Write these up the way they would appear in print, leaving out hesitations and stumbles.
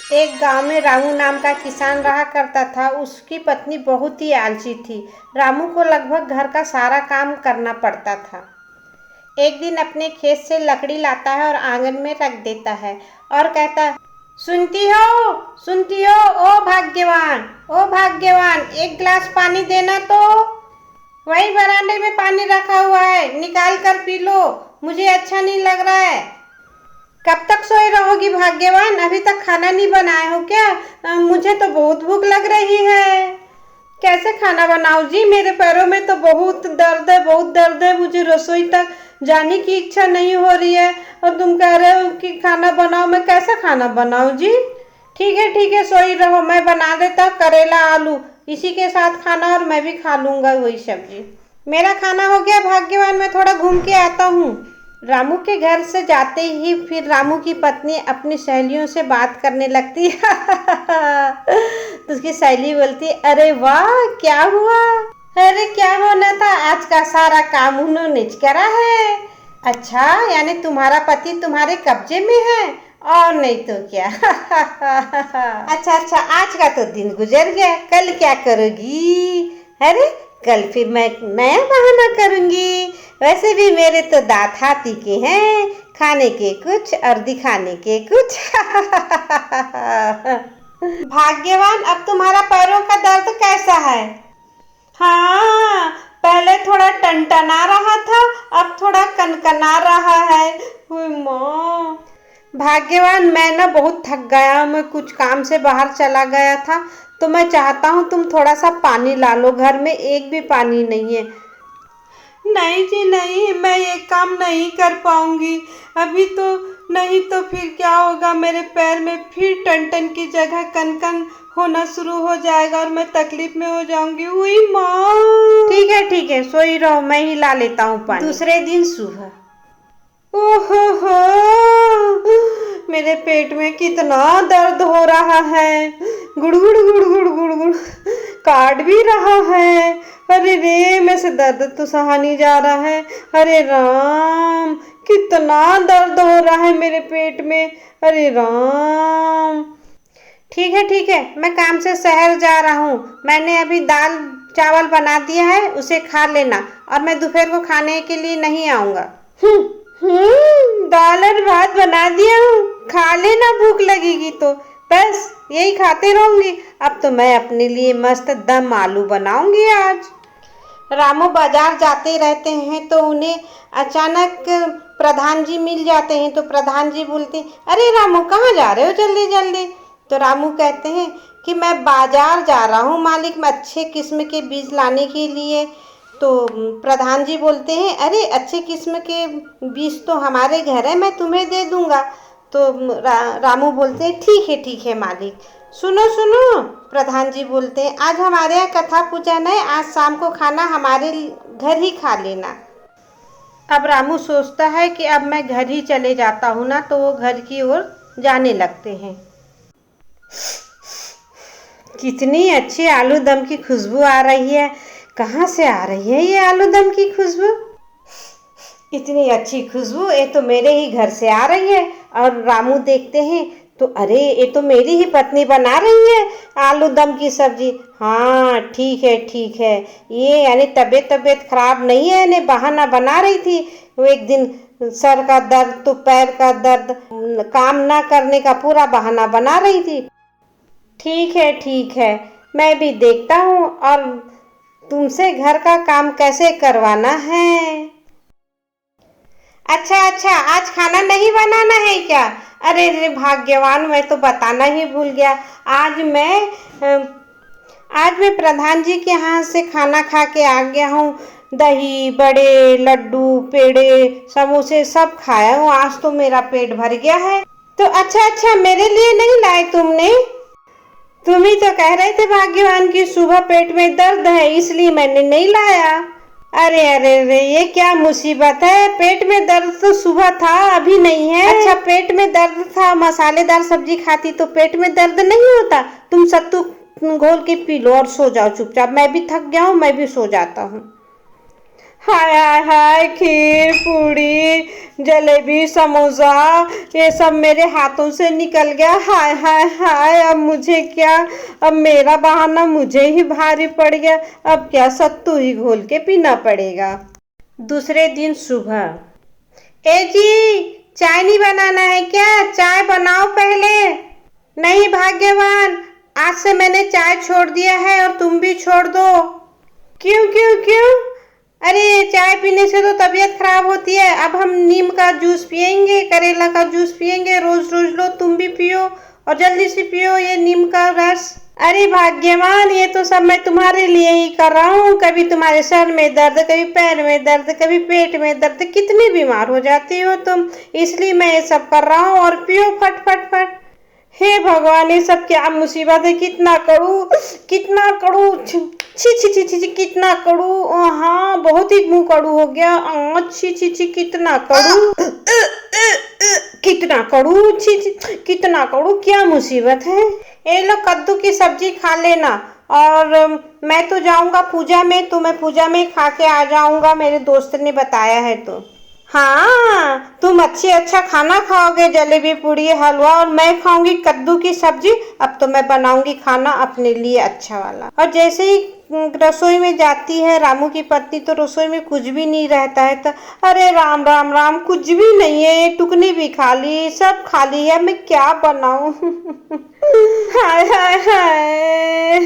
एक गांव में रामू नाम का किसान रहा करता था। उसकी पत्नी बहुत ही आलसी थी। रामू को लगभग घर का सारा काम करना पड़ता था। एक दिन अपने खेत से लकड़ी लाता है और आंगन में रख देता है और कहता है, सुनती हो ओ भाग्यवान, एक गिलास पानी देना तो। वही बरामदे में पानी रखा हुआ है, निकाल कर पी लो, मुझे अच्छा नहीं लग रहा है। कब तक सोई रहोगी भाग्यवान, अभी तक खाना नहीं बनाए हो क्या? मुझे तो बहुत भूख लग रही है। कैसे खाना बनाऊं जी, मेरे पैरों में तो बहुत दर्द है, मुझे रसोई तक जाने की इच्छा नहीं हो रही है और तुम कह रहे हो कि खाना बनाओ। मैं कैसे खाना बनाऊं जी? ठीक है, सोई रहो, मैं बना देता करेला आलू, इसी के साथ खाना और मैं भी खा लूंगा वही सब्जी। मेरा खाना हो गया भाग्यवान, मैं थोड़ा घूम के आता हूँ। रामू के घर से जाते ही फिर रामू की पत्नी अपनी सहेलियों से बात करने लगती तो उसकी सहेली बोलती, अरे वाह क्या हुआ? अरे क्या होना था, आज का सारा काम उन्होंने करा है। अच्छा, यानी तुम्हारा पति तुम्हारे कब्जे में है? और नहीं तो क्या। अच्छा, आज का तो दिन गुजर गया, कल क्या करोगी? अरे कल फिर मैं नया बहाना करूंगी। वैसे भी मेरे तो दांत हाथी के हैं, खाने के कुछ और दिखाने के कुछ। भाग्यवान, अब तुम्हारा पैरों का दर्द कैसा है? हाँ, पहले थोड़ा टनटना रहा था, अब थोड़ा कनकना रहा है। माँ, भाग्यवान मैं ना बहुत थक गया हूँ, मैं कुछ काम से बाहर चला गया था, तो मैं चाहता हूँ तुम थोड़ा सा पानी ला लो, घर में एक भी पानी नहीं है। नहीं जी नहीं, मैं ये काम नहीं कर पाऊंगी अभी तो। नहीं तो फिर क्या होगा, मेरे पैर में फिर टन की जगह कन होना शुरू हो जाएगा और मैं तकलीफ में हो जाऊंगी। हुई माँ। ठीक है, सोई रहो, मैं ही ला लेता हूँ पानी। दूसरे दिन सुबह, ओहो, मेरे पेट में कितना दर्द हो रहा है, गुड़ काट भी रहा है। अरे रे, मैं से दर्द तो सहा नहीं जा रहा है। अरे राम, कितना दर्द हो रहा है मेरे पेट में। अरे राम। ठीक है, मैं काम से शहर जा रहा हूँ, मैंने अभी दाल चावल बना दिया है, उसे खा लेना और मैं दोपहर को खाने के लिए नहीं आऊँगा। दाल और भात बना दिया हूँ, खा लेना, भूख लगेगी तो। बस यही खाते रहूंगी। अब तो मैं अपने लिए मस्त दम आलू बनाऊंगी आज। रामू बाजार जाते रहते हैं तो उन्हें अचानक प्रधान जी मिल जाते हैं। तो प्रधान जी बोलते, अरे रामू कहाँ जा रहे हो जल्दी जल्दी? तो रामू कहते हैं कि मैं बाजार जा रहा हूँ मालिक, मैं अच्छे किस्म के बीज लाने के लिए। तो प्रधान जी बोलते हैं, अरे अच्छे किस्म के बीज तो हमारे घर है, मैं तुम्हें दे दूंगा। तो रामू बोलते हैं, ठीक है मालिक। सुनो, प्रधान जी बोलते हैं, आज हमारे यहाँ कथा पूजन है, आज शाम को खाना हमारे घर ही खा लेना। अब रामू सोचता है कि अब मैं घर ही चले जाता हूँ ना, तो वो घर की ओर जाने लगते हैं। कितनी अच्छी आलू दम की खुशबू आ रही है। कहाँ से आ रही है ये आलू दम की खुशबू? इतनी अच्छी खुशबू ये तो मेरे ही घर से आ रही है। और रामू देखते हैं तो अरे ये तो मेरी ही पत्नी बना रही है आलू दम की सब्जी। हाँ ठीक है, ये यानी तबीयत खराब नहीं है, यानी बहाना बना रही थी। वो एक दिन सर का दर्द तो पैर का दर्द, काम ना करने का पूरा बहाना बना रही थी। ठीक है, मैं भी देखता हूँ और तुमसे घर का काम कैसे करवाना है। अच्छा, आज खाना नहीं बनाना है क्या? अरे भाग्यवान, मैं तो बताना ही भूल गया। आज मैं प्रधान जी के यहाँ से खाना खा के आ गया हूँ। दही बड़े, लड्डू, पेड़े, समोसे सब खाया हूँ, आज तो मेरा पेट भर गया है। तो अच्छा, मेरे लिए नहीं लाए तुमने? तुम ही तो कह रहे थे भाग्यवान की सुबह पेट में दर्द है, इसलिए मैंने नहीं लाया। अरे ये क्या मुसीबत है, पेट में दर्द तो सुबह था, अभी नहीं है। अच्छा, पेट में दर्द था, मसालेदार सब्जी खाती तो पेट में दर्द नहीं होता। तुम सत्तू घोल के पी लो और सो जाओ चुपचाप। मैं भी थक गया हूँ, मैं भी सो जाता हूँ। हाय हाय हाय, खीर पूड़ी जलेबी समोसा ये सब मेरे हाथों से निकल गया। हाय हाय हाय, अब मुझे क्या, अब मेरा बहाना मुझे ही भारी पड़ गया। अब क्या सत्तू ही घोल के पीना पड़ेगा। दूसरे दिन सुबह, ए जी, चाय नहीं बनाना है क्या? चाय बनाओ पहले। नहीं भाग्यवान, आज से मैंने चाय छोड़ दिया है और तुम भी छोड़ दो। क्यों क्यों क्यों? अरे चाय पीने से तो तबीयत खराब होती है। अब हम नीम का जूस पियेंगे, करेला का जूस पियेंगे। रोज रोज लो, तुम भी पियो और जल्दी से पियो ये नीम का रस। अरे भाग्यवान, ये तो सब मैं तुम्हारे लिए ही कर रहा हूँ। कभी तुम्हारे सर में दर्द, कभी पैर में दर्द, कभी पेट में दर्द, कितनी बीमार हो जाती हो तुम, इसलिए मैं ये सब कर रहा हूँ। और पियो फट फट फट। हे भगवान, ये सब क्या मुसीबत है? कितना कड़ू, कितना कड़ू, छी छी छी छी छी, कितना कड़ू। हाँ, बहुत ही मुंह कड़ू हो गया। छी छी छी, कितना कड़ू, कितना कड़ू, छी छी, कितना कड़ू, क्या मुसीबत है? ये लो कद्दू की सब्जी खा लेना। और मैं तो जाऊंगा पूजा में, तो मैं पूजा में खा के आ जाऊंगा, मेरे दोस्त ने बताया है तो। हाँ, तुम अच्छा खाना खाओगे, जलेबी पूड़ी हलवा, और मैं खाऊंगी कद्दू की सब्जी। अब तो मैं बनाऊंगी खाना अपने लिए अच्छा वाला। और जैसे ही रसोई में जाती है रामू की पत्नी, तो रसोई में कुछ भी नहीं रहता है। तो अरे राम राम राम, कुछ भी नहीं है, ये टुकनी भी खाली, सब खाली है, मैं क्या बनाऊं? हाय हाय हाय,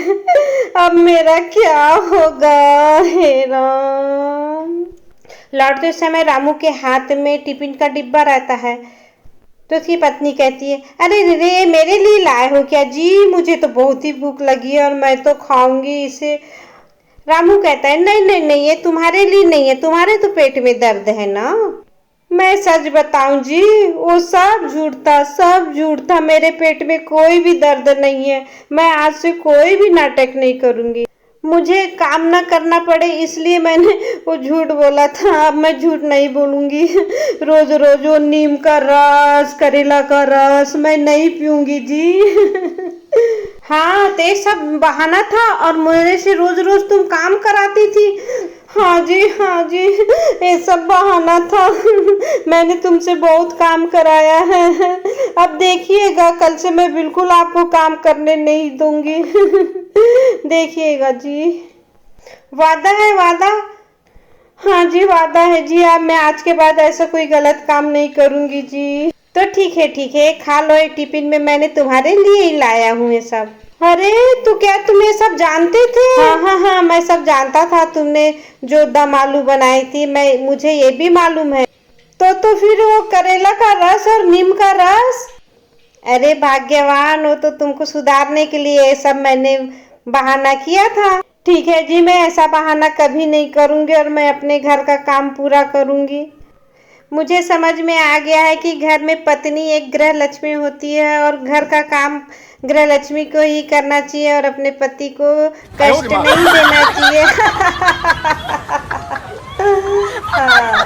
अब मेरा क्या होगा? हे राम। लौटते समय रामू के हाथ में टिफिन का डिब्बा रहता है, तो उसकी पत्नी कहती है, अरे रे, मेरे लिए लाए हो क्या जी? मुझे तो बहुत ही भूख लगी है और मैं तो खाऊंगी इसे। रामू कहता है, नहीं नहीं नहीं, ये तुम्हारे लिए नहीं है, तुम्हारे तो पेट में दर्द है ना। मैं सच बताऊं जी, वो सब झूठ था, सब झूठ था। मेरे पेट में कोई भी दर्द नहीं है। मैं आज से कोई भी नाटक नहीं करूंगी। मुझे काम ना करना पड़े इसलिए मैंने वो झूठ बोला था। अब मैं झूठ नहीं बोलूंगी। रोज रोज वो नीम का रस, करेला का रस मैं नहीं पीऊंगी जी। हाँ, तो सब बहाना था और मेरे से रोज रोज तुम काम कराती थी। हाँ जी हाँ जी, ये सब बहाना था। मैंने तुमसे बहुत काम कराया है। अब देखिएगा, कल से मैं बिल्कुल आपको काम करने नहीं दूंगी। देखिएगा जी। वादा है वादा? हाँ जी वादा है जी। अब मैं आज के बाद ऐसा कोई गलत काम नहीं करूंगी जी। तो ठीक है, खा लो, एक टिफिन में मैंने तुम्हारे लिए ही लाया हूँ ये सब। अरे तो क्या तुम ये सब जानते थे? हाँ हाँ हाँ, मैं सब जानता था। तुमने जो दम आलू बनाई थी, मुझे ये भी मालूम है। तो फिर वो करेला का रस और नीम का रस? अरे भाग्यवान, वो तो तुमको सुधारने के लिए ये सब मैंने बहाना किया था। ठीक है जी, मैं ऐसा बहाना कभी नहीं करूंगी और मैं अपने घर का काम पूरा करूंगी। मुझे समझ में आ गया है कि घर में पत्नी एक गृह लक्ष्मी होती है और घर का काम गृह लक्ष्मी को ही करना चाहिए और अपने पति को कष्ट नहीं देना चाहिए। हाँ।